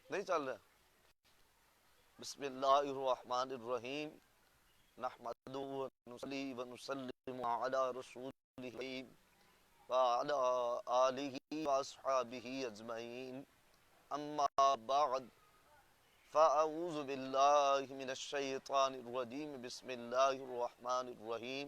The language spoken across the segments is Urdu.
نہیں چل رہا؟ بسم اللہ الرحمن الرحیم، نحمدہ ونصلی ونسلم علی رسولہ وعلی آلہ واصحابہ اجمعین، اما بعد فاعوذ باللہ من الشیطان الرجیم، بسم اللہ الرحمن الرحیم،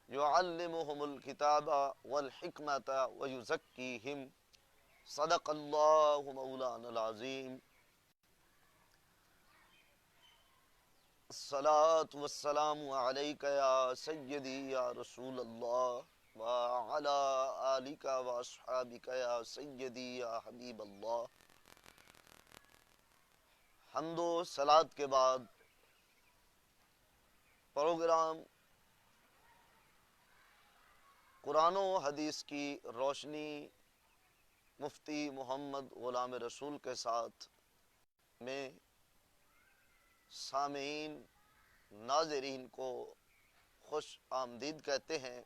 يعلمهم الكتاب والحکمة ويزکیہم، صدق اللہ مولانا العظیم۔ الصلاة والسلام علیک یا سیدی یا رسول اللہ وعلی آلک واصحابک یا سیدی یا حبیب اللہ۔ حمد و صلوات کے بعد پروگرام قرآن و حدیث کی روشنی مفتی محمد غلام رسول کے ساتھ میں سامعین ناظرین کو خوش آمدید کہتے ہیں۔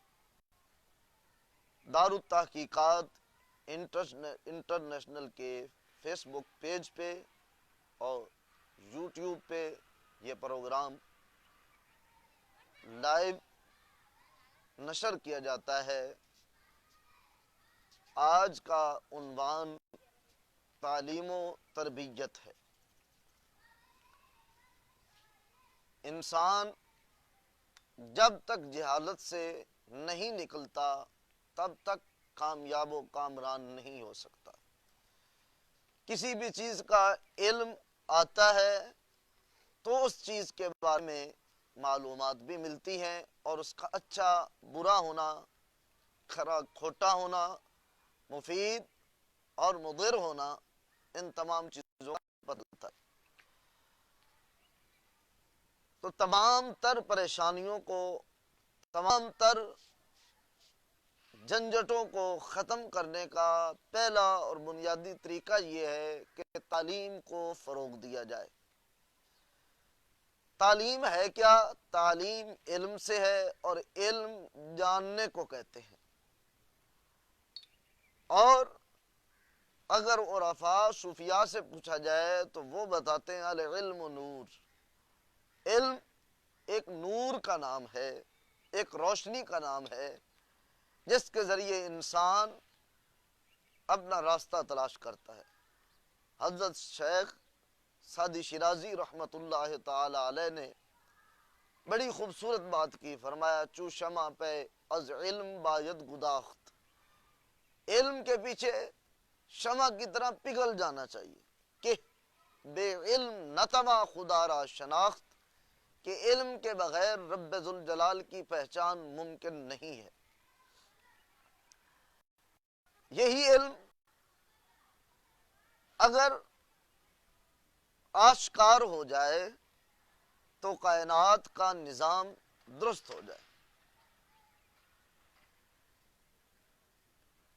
دار التحقیقات انٹرنیشنل کے فیس بک پیج پہ اور یوٹیوب پہ یہ پروگرام لائیو نشر کیا جاتا ہے۔ آج کا عنوان تعلیم و تربیت ہے۔ انسان جب تک جہالت سے نہیں نکلتا تب تک کامیاب و کامران نہیں ہو سکتا۔ کسی بھی چیز کا علم آتا ہے تو اس چیز کے بارے میں معلومات بھی ملتی ہیں اور اس کا اچھا برا ہونا، کھرا کھوٹا ہونا، مفید اور مضر ہونا، ان تمام چیزوں کا پتہ چلتا ہے۔ تو تمام تر پریشانیوں کو، تمام تر جھنجھٹوں کو ختم کرنے کا پہلا اور بنیادی طریقہ یہ ہے کہ تعلیم کو فروغ دیا جائے۔ تعلیم ہے کیا؟ تعلیم علم سے ہے اور علم جاننے کو کہتے ہیں۔ اور اگر عرفاء صوفیاء سے پوچھا جائے تو وہ بتاتے ہیں العلم نور، علم ایک نور کا نام ہے، ایک روشنی کا نام ہے جس کے ذریعے انسان اپنا راستہ تلاش کرتا ہے۔ حضرت شیخ سعدی شیرازی رحمت اللہ تعالی علیہ نے بڑی خوبصورت بات کی، فرمایا چو شمع پہ از علم باید گداخت، علم کے پیچھے شمع کی طرح پگھل جانا چاہیے کہ بے علم نتوا خدا را شناخت، کہ علم کے بغیر رب ذوالجلال کی پہچان ممکن نہیں ہے۔ یہی علم اگر آشکار ہو جائے تو کائنات کا نظام درست ہو جائے۔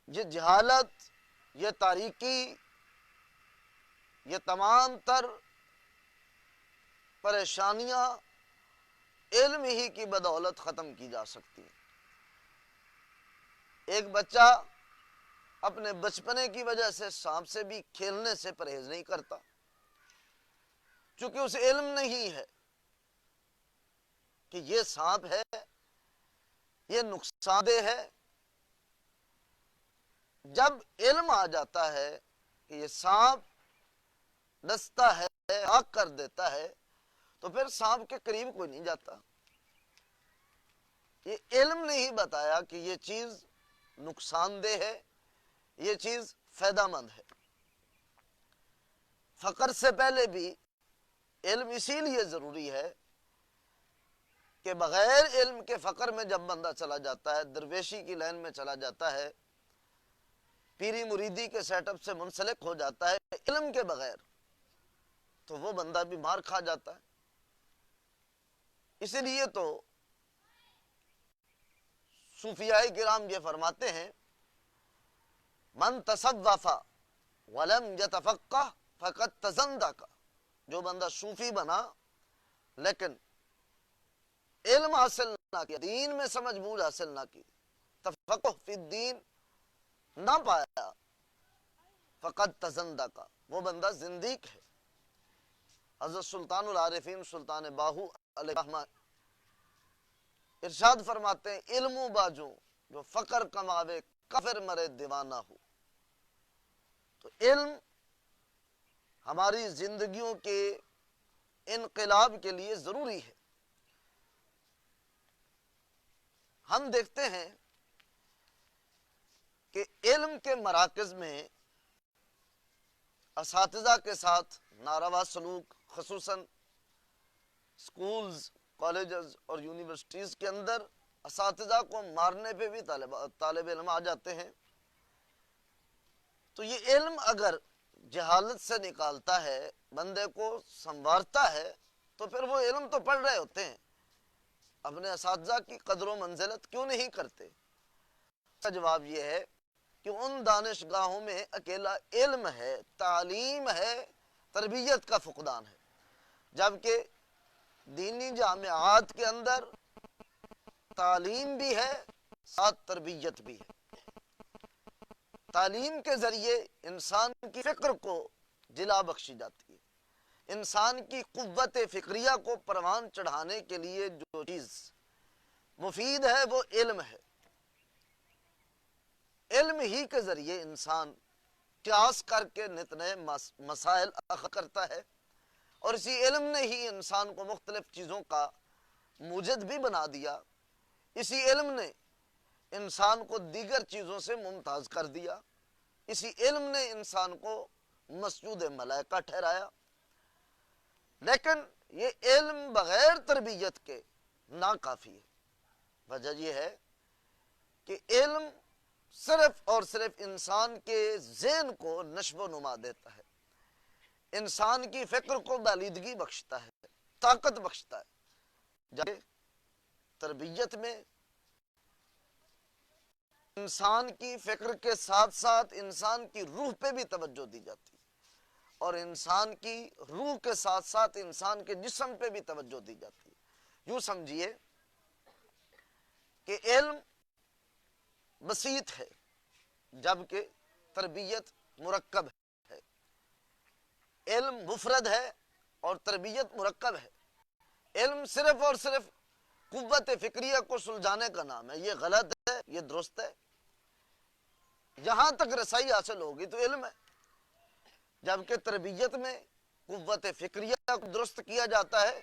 یہ جہالت، یہ تاریکی، یہ تمام تر پریشانیاں علم ہی کی بدولت ختم کی جا سکتی ہیں۔ ایک بچہ اپنے بچپنے کی وجہ سے سانپ سے بھی کھیلنے سے پرہیز نہیں کرتا، چونکہ اسے علم نہیں ہے کہ یہ سانپ ہے، یہ نقصان دہ ہے۔ جب علم آ جاتا ہے کہ یہ سانپ ڈستا ہے، آگ کر دیتا ہے، تو پھر سانپ کے قریب کوئی نہیں جاتا۔ یہ علم نہیں بتایا کہ یہ چیز نقصان دہ ہے، یہ چیز فائدہ مند ہے۔ فقر سے پہلے بھی علم اسی لیے ضروری ہے کہ بغیر علم کے فقر میں جب بندہ چلا جاتا ہے، درویشی کی لائن میں چلا جاتا ہے، پیری مریدی کے سیٹ اپ سے منسلک ہو جاتا ہے علم کے بغیر، تو وہ بندہ بھی مار کھا جاتا ہے۔ اسی لیے تو صوفیاء کرام یہ فرماتے ہیں من تصوف ولم یتفقہ فقد تزندق، جو بندہ صوفی بنا لیکن علم حاصل نہ کیا، دین میں سمجھ بوجھ حاصل نہ کی، تفقہ فی الدین نہ پایا، فقد تزندق، وہ بندہ زندیق ہے۔ حضرت سلطان العارفین سلطان باہو علیہ الرحمہ ارشاد فرماتے ہیں علم و باجو جو فقر کماوے کافر مرے دیوانہ ہو۔ تو علم ہماری زندگیوں کے انقلاب کے لیے ضروری ہے۔ ہم دیکھتے ہیں کہ علم کے مراکز میں اساتذہ کے ساتھ ناروا سلوک، خصوصاً سکولز، کالجز اور یونیورسٹیز کے اندر اساتذہ کو مارنے پہ بھی طالب علم آ جاتے ہیں۔ تو یہ علم اگر جہالت سے نکالتا ہے، بندے کو سنوارتا ہے، تو پھر وہ علم تو پڑھ رہے ہوتے ہیں، اپنے اساتذہ کی قدر و منزلت کیوں نہیں کرتے؟ اس کا جواب یہ ہے کہ ان دانشگاہوں میں اکیلا علم ہے، تعلیم ہے، تربیت کا فقدان ہے، جبکہ دینی جامعات کے اندر تعلیم بھی ہے، ساتھ تربیت بھی ہے۔ تعلیم کے ذریعے انسان کی فکر کو جلا بخشی جاتی ہے، انسان کی قوت فکریہ کو پروان چڑھانے کے لیے جو چیز مفید ہے وہ علم ہے۔ علم ہی کے ذریعے انسان قیاس کر کے نت نئے مسائل اخذ کرتا ہے، اور اسی علم نے ہی انسان کو مختلف چیزوں کا موجد بھی بنا دیا۔ اسی علم نے انسان کو دیگر چیزوں سے ممتاز کر دیا، اسی علم نے انسان کو مسجود ملائکہ ٹھہرایا۔ لیکن یہ علم بغیر تربیت کے ناکافی ہے۔ وجہ یہ ہے کہ علم صرف اور صرف انسان کے ذہن کو نشو و نما دیتا ہے، انسان کی فکر کو بالیدگی بخشتا ہے، طاقت بخشتا ہے، جبکہ تربیت میں انسان کی فکر کے ساتھ ساتھ انسان کی روح پہ بھی توجہ دی جاتی ہے، اور انسان کی روح کے ساتھ ساتھ انسان کے جسم پہ بھی توجہ دی جاتی ہے۔ یوں سمجھیے کہ علم بسیط ہے جبکہ تربیت مرکب ہے، علم مفرد ہے اور تربیت مرکب ہے۔ علم صرف اور صرف قوت فکریہ کو سلجھانے کا نام ہے، یہ غلط ہے، یہ درست ہے۔ یہاں تک رسائی حاصل ہوگی تو علم ہے، جبکہ تربیت میں قوت فکریہ کو درست کیا جاتا ہے،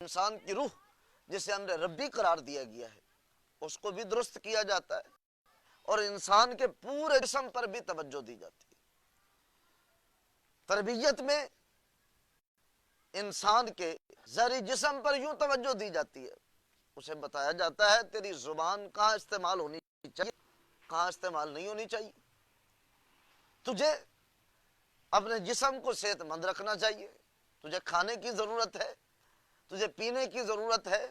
انسان کی روح جسے امر ربی قرار دیا گیا ہے اس کو بھی درست کیا جاتا ہے، اور انسان کے پورے جسم پر بھی توجہ دی جاتی ہے۔ تربیت میں انسان کے ظاہری جسم پر یوں توجہ دی جاتی ہے، اسے بتایا جاتا ہے تیری زبان کہاں استعمال ہونی چاہیے، کہاں استعمال نہیں ہونی چاہیے، تجھے اپنے جسم کو صحت مند رکھنا چاہیے، تجھے کھانے کی ضرورت ہے، تجھے پینے کی ضرورت ہے،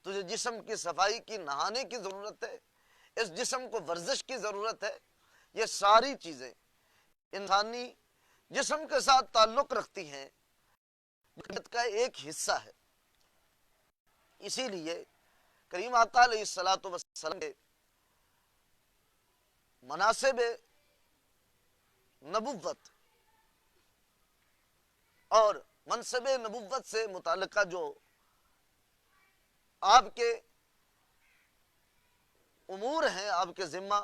تجھے جسم کی صفائی کی، نہانے کی ضرورت ہے، اس جسم کو ورزش کی ضرورت ہے۔ یہ ساری چیزیں انسانی جسم کے ساتھ تعلق رکھتی ہیں، تربیت کا ایک حصہ ہے۔ اسی لیے کریم آقا علیہ السلام کے مناسب نبوت اور منصب نبوت سے متعلقہ جو آپ کے امور ہیں، آپ کے ذمہ،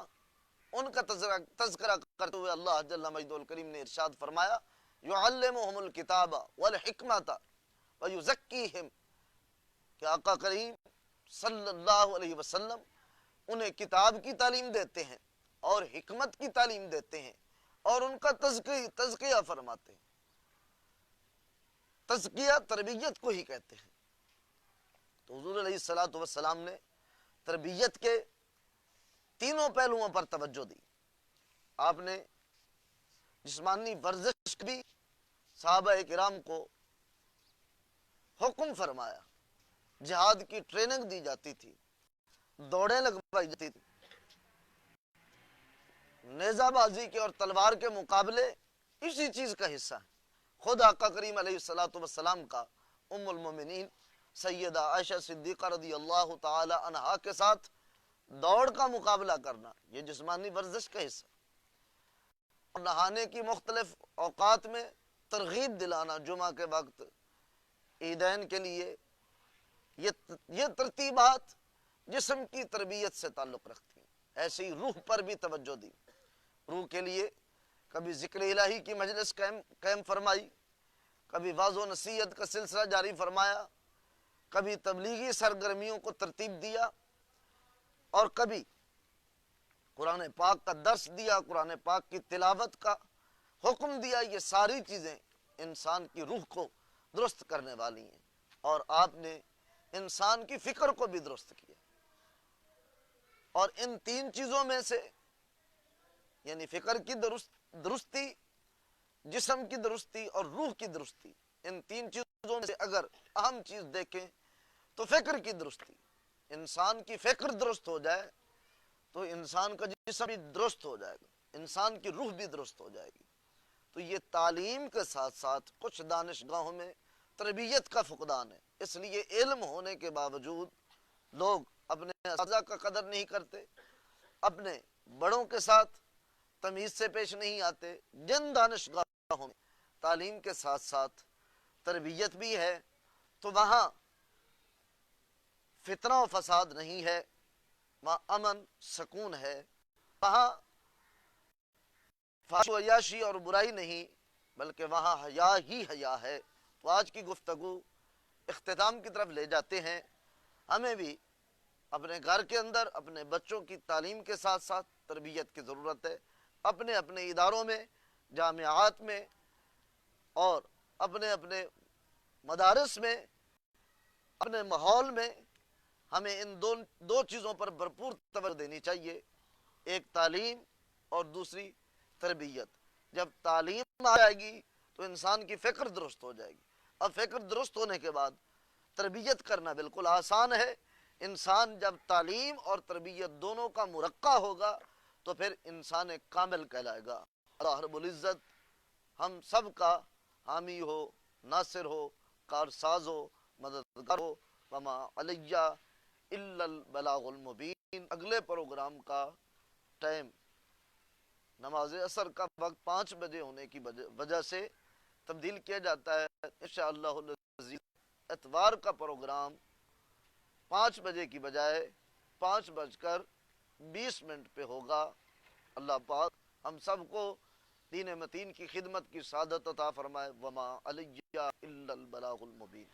ان کا تذکرہ کرتے ہوئے اللہ جل مجدہ الکریم نے ارشاد فرمایا یعلمہم الکتاب والحکمت ویزکیہم، کہ آقا کریم صلی اللہ علیہ وسلم انہیں کتاب کی تعلیم دیتے ہیں اور حکمت کی تعلیم دیتے ہیں اور ان کا تزکیہ فرماتے ہیں۔ تزکیہ تربیت کو ہی کہتے ہیں۔ تو حضور علیہ السلام نے تربیت کے تینوں پہلوؤں پر توجہ دی۔ آپ نے جسمانی ورزش بھی صحابہ کرام کو حکم فرمایا، جہاد کی ٹریننگ دی جاتی تھی، دوڑیں لگوائی جاتی تھی، نیزہ بازی کے اور تلوار کے مقابلے اسی چیز کا حصہ ہے۔ خود آقا کریم علیہ السلام کا ام المومنین سیدہ عائشہ صدیقہ رضی اللہ تعالی عنہا کے ساتھ دوڑ کا مقابلہ کرنا یہ جسمانی ورزش کا حصہ۔ نہانے کی مختلف اوقات میں ترغیب دلانا جمعہ کے وقت، عیدین کے لیے، یہ ترتیبات جسم کی تربیت سے تعلق رکھتی ہیں۔ ایسے ہی روح پر بھی توجہ دی، روح کے لیے کبھی ذکر الہی کی مجلس قائم فرمائی، کبھی واعظ و نصیحت کا سلسلہ جاری فرمایا، کبھی تبلیغی سرگرمیوں کو ترتیب دیا، اور کبھی قرآن پاک کا درس دیا، قرآن پاک کی تلاوت کا حکم دیا۔ یہ ساری چیزیں انسان کی روح کو درست کرنے والی ہیں، اور آپ نے انسان کی فکر کو بھی درست کیا۔ اور ان تین چیزوں میں سے، یعنی فکر کی درستی، جسم کی درستی اور روح کی درستی، ان تین چیزوں میں سے اگر اہم چیز دیکھیں تو فکر کی درستی۔ انسان کی فکر درست ہو جائے تو انسان کا جسم بھی درست ہو جائے گا، انسان کی روح بھی درست ہو جائے گی۔ تو یہ تعلیم کے ساتھ ساتھ کچھ دانشگاہوں میں تربیت کا فقدان ہے، اس لیے علم ہونے کے باوجود لوگ اپنے اساتذہ کا قدر نہیں کرتے، اپنے بڑوں کے ساتھ تمیز سے پیش نہیں آتے۔ جن دانشگاہوں میں تعلیم کے ساتھ ساتھ تربیت بھی ہے تو وہاں فتنہ و فساد نہیں ہے، وہاں امن سکون ہے، وہاں فحش و عیاشی اور برائی نہیں، بلکہ وہاں حیا ہی حیا ہے۔ تو آج کی گفتگو اختتام کی طرف لے جاتے ہیں۔ ہمیں بھی اپنے گھر کے اندر اپنے بچوں کی تعلیم کے ساتھ ساتھ تربیت کی ضرورت ہے۔ اپنے اپنے اداروں میں، جامعات میں اور اپنے اپنے مدارس میں، اپنے ماحول میں ہمیں ان دو چیزوں پر بھرپور توجہ دینی چاہیے، ایک تعلیم اور دوسری تربیت۔ جب تعلیم آ جائے گی تو انسان کی فکر درست ہو جائے گی، اور فکر درست ہونے کے بعد تربیت کرنا بالکل آسان ہے۔ انسان جب تعلیم اور تربیت دونوں کا مرقع ہوگا تو پھر انسان کامل کہلائے گا۔ اللہ رب العزت ہم سب کا حامی ہو، ناصر ہو، کارساز ہو، مددگار ہو۔ وما علیہ الا البلاغ المبین۔ اگلے پروگرام کا ٹائم نماز عصر کا وقت 5 بجے ہونے کی وجہ سے تبدیل کیا جاتا ہے۔ انشاءاللہ العزیز اتوار کا پروگرام 5 بجے کی بجائے 5:20 پہ ہوگا۔ اللہ پاک ہم سب کو دین متین کی خدمت کی سعادت عطا فرمائے۔ وما علیہ الا البلاغ المبین۔